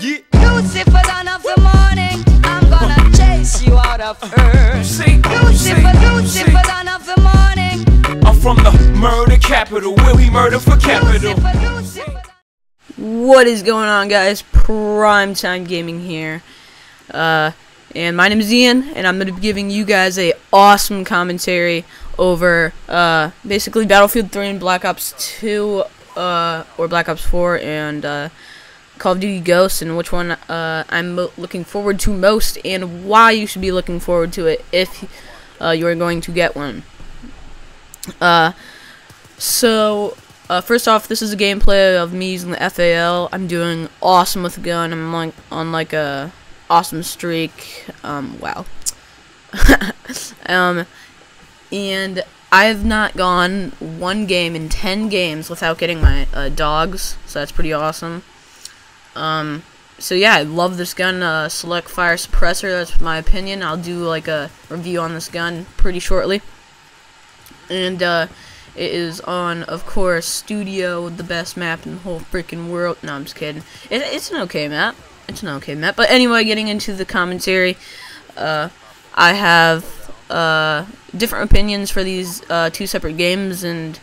Yeah. Lucifer, dawn of the morning, I'm gonna chase you out of earth. Lucifer, dawn of the morning. I'm from the murder capital, where we murder for capital. Lucifer. What is going on, guys? Primetime Gaming here, and my name is Ian, and I'm gonna be giving you guys a awesome commentary over basically Battlefield 3 and Black Ops 2, or Black Ops 4, and Call of Duty Ghosts, and which one I'm looking forward to most, and why you should be looking forward to it if you are going to get one. First off, this is a gameplay of me using the FAL. I'm doing awesome with the gun. I'm like on like a awesome streak. Wow. And I have not gone one game in 10 games without getting my dogs, so that's pretty awesome. So yeah, I love this gun. Select fire suppressor, that's my opinion. I'll do like a review on this gun pretty shortly. And it is on, of course, Studio, the best map in the whole freaking world. No, I'm just kidding. It's an okay map. It's an okay map. But anyway, getting into the commentary, I have different opinions for these two separate games, and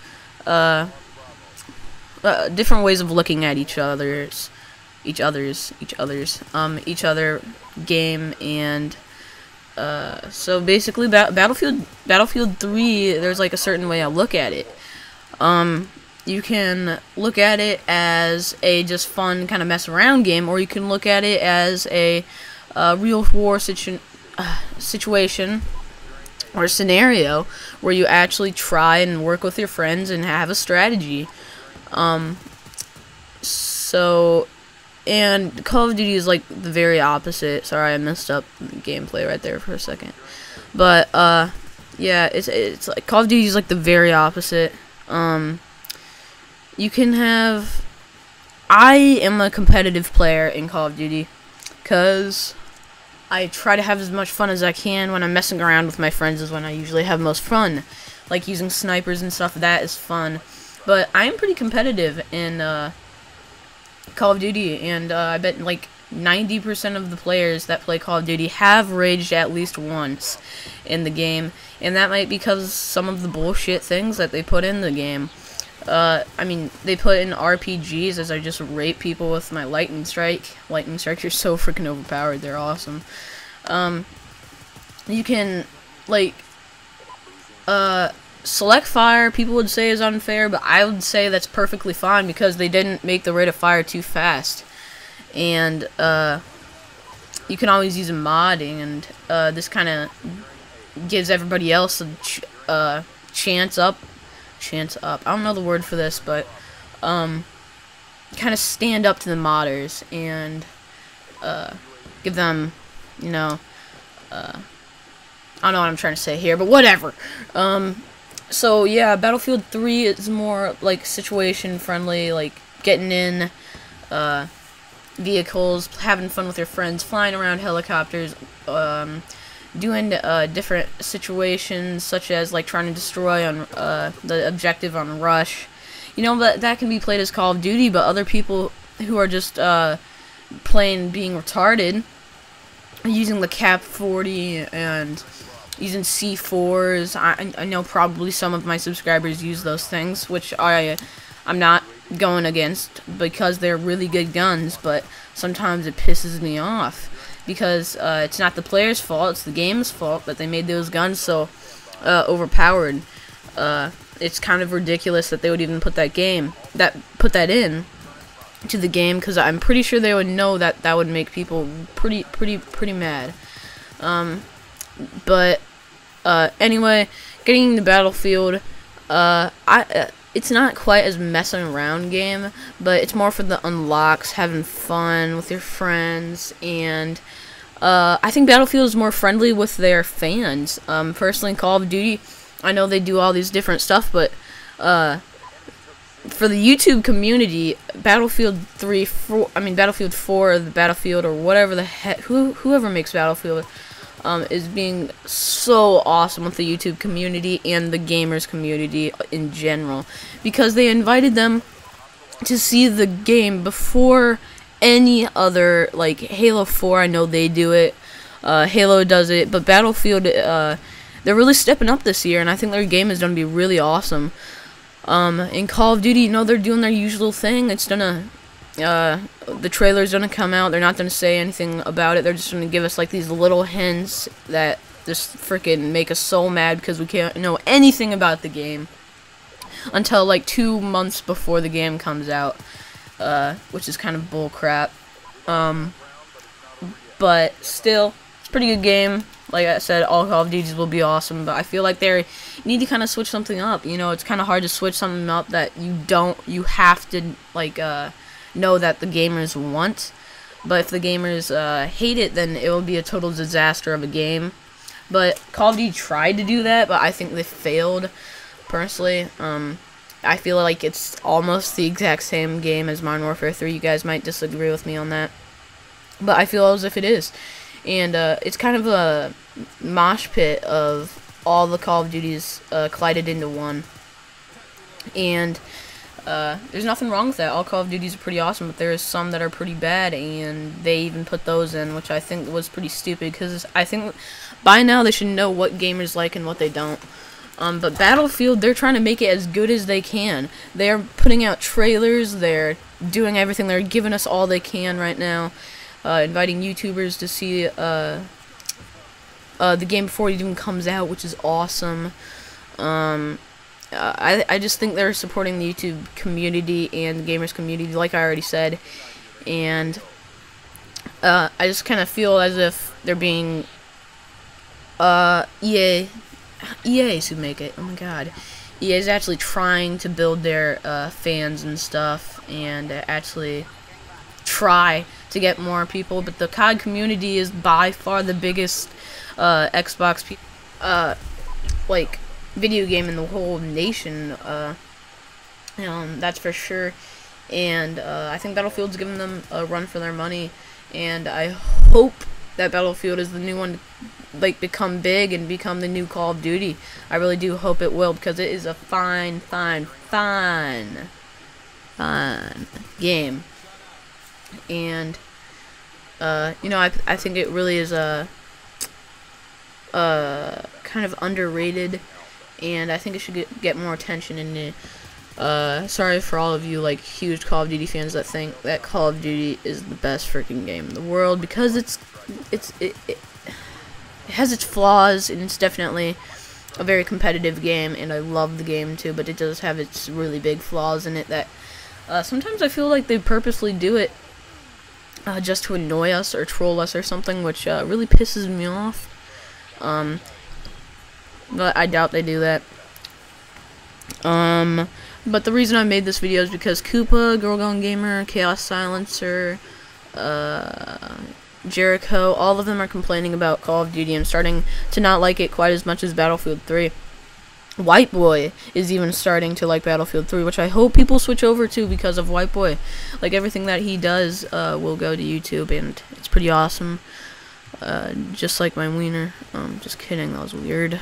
different ways of looking at each other game. And so basically, Battlefield 3, there's like a certain way I look at it. You can look at it as a just fun kind of mess around game, or you can look at it as a real war situation or scenario where you actually try and work with your friends and have a strategy. And Call of Duty is like the very opposite. Sorry, I messed up the gameplay right there for a second. But yeah, it's like Call of Duty is like the very opposite. You can have. I am a competitive player in Call of Duty, cause I try to have as much fun as I can. When I'm messing around with my friends is when I usually have most fun, like using snipers and stuff. That is fun. But I am pretty competitive in Call of Duty, and I bet like 90% of the players that play Call of Duty have raged at least once in the game, and that might be because some of the bullshit things that they put in the game. I mean, they put in RPGs as I just rape people with my lightning strike. Lightning strikes are so freaking overpowered. They're awesome. You can like select fire, people would say is unfair, but I would say that's perfectly fine because they didn't make the rate of fire too fast. And you can always use a modding, and this kind of gives everybody else a chance up. I don't know the word for this, but kind of stand up to the modders and give them, you know, I don't know what I'm trying to say here, but whatever. So yeah, Battlefield 3 is more like situation friendly, like getting in vehicles, having fun with your friends, flying around helicopters, doing different situations such as like trying to destroy on the objective on Rush. You know, that can be played as Call of Duty, but other people who are just playing being retarded, using the Cap 40 and using C4s. I know probably some of my subscribers use those things, which I'm not going against because they're really good guns, but sometimes it pisses me off because it's not the player's fault, it's the game's fault that they made those guns so overpowered. It's kind of ridiculous that they would even put that in to the game, because I'm pretty sure they would know that that would make people pretty mad. But anyway, getting into Battlefield, it's not quite as messing around game, but it's more for the unlocks, having fun with your friends, and I think Battlefield is more friendly with their fans. Personally, in Call of Duty, I know they do all these different stuff, but for the YouTube community, Battlefield 4, the Battlefield, or whatever the heck, whoever makes Battlefield, is being so awesome with the YouTube community and the gamers community in general, because they invited them to see the game before any other. Like Halo 4, I know they do it. Halo does it, but Battlefield, they're really stepping up this year, and I think their game is gonna be really awesome. In Call of Duty, you know, they're doing their usual thing. It's gonna, the trailer's gonna come out. They're not gonna say anything about it. They're just gonna give us like these little hints that just freaking make us so mad because we can't know anything about the game until like 2 months before the game comes out, which is kind of bull crap. But still, it's a pretty good game. Like I said, all Call of Duties will be awesome, but I feel like they need to kind of switch something up. You know, it's kind of hard to switch something up that you have to, like, know that the gamers want. But if the gamers hate it, then it will be a total disaster of a game. But Call of Duty tried to do that, but I think they failed, personally. I feel like it's almost the exact same game as Modern Warfare 3. You guys might disagree with me on that, but I feel as if it is. And it's kind of a mosh pit of all the Call of Duties collided into one. And there's nothing wrong with that. All Call of Duties are pretty awesome, but there's some that are pretty bad, and they even put those in, which I think was pretty stupid, because I think by now they should know what gamers like and what they don't. But Battlefield, they're trying to make it as good as they can. They're putting out trailers, they're doing everything, they're giving us all they can right now. Inviting YouTubers to see the game before it even comes out, which is awesome. I just think they're supporting the YouTube community and the gamers community, like I already said. And I just kind of feel as if they're being EA is who make it. Oh my god. EA is actually trying to build their fans and stuff, and actually try to get more people, but the COD community is by far the biggest Xbox like video game in the whole nation, that's for sure. And I think Battlefield's giving them a run for their money, and I hope that Battlefield is the new one to, like, become big and become the new Call of Duty. I really do hope it will, because it is a fine game. And you know, I think it really is a kind of underrated, and I think it should get more attention. And sorry for all of you like huge Call of Duty fans that think that Call of Duty is the best freaking game in the world, because it has its flaws, and it's definitely a very competitive game, and I love the game too, but it does have its really big flaws in it that sometimes I feel like they purposely do it just to annoy us or troll us or something, which really pisses me off. But I doubt they do that. But the reason I made this video is because Koopa, Girl Gone Gamer, Chaos Silencer, Jericho, all of them are complaining about Call of Duty and starting to not like it quite as much as Battlefield 3. White Boy is even starting to like Battlefield 3, which I hope people switch over to because of White Boy. Like, everything that he does will go to YouTube, and it's pretty awesome. Just like my wiener. Just kidding, that was weird.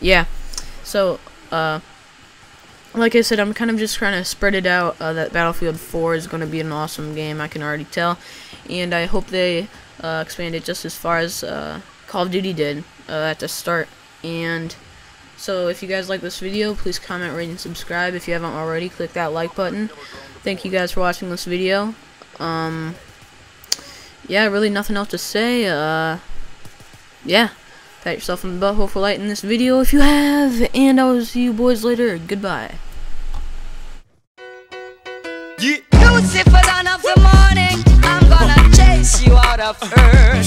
Yeah. So, like I said, I'm kind of just trying to spread it out that Battlefield 4 is going to be an awesome game, I can already tell. And I hope they expand it just as far as Call of Duty did at the start. And so if you guys like this video, please comment, rate, and subscribe. If you haven't already, click that like button. Thank you guys for watching this video. Yeah, really nothing else to say. Yeah, pat yourself on the butthole for liking this video if you have, and I will see you boys later. Goodbye. Yeah. Lucifer, dawn of the morning, I'm gonna chase you out of earth.